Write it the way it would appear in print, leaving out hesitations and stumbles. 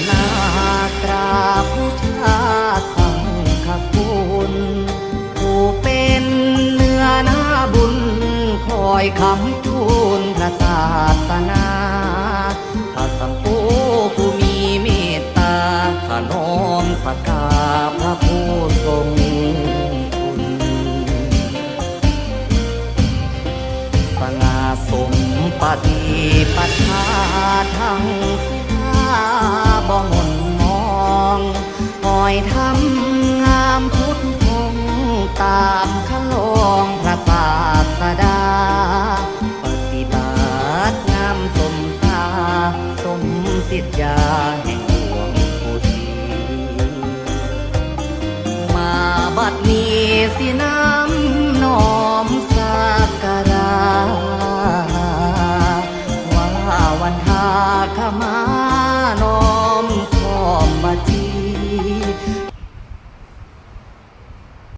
นากราบผู้ชาสังฆคุณผู้เป็นเนื้อนาบุญคอยคำทูลพระศาสนาพระสัมภูผู้มีเมตตาขนอมสักการะพระผู้ทรงคุณ สง่าสมปฏิปทาทั้งสิทาบ่หม่นมองหอยทำงามพุทธพงตามขลองพระศาสดาปฏิบัติงามสมตาสมสิทธยาแห่งหลวงปู่ศรีมาบัดนี้สิน้ำน้อมสักการะว่าวันทาขมาน้อมขอมบัจี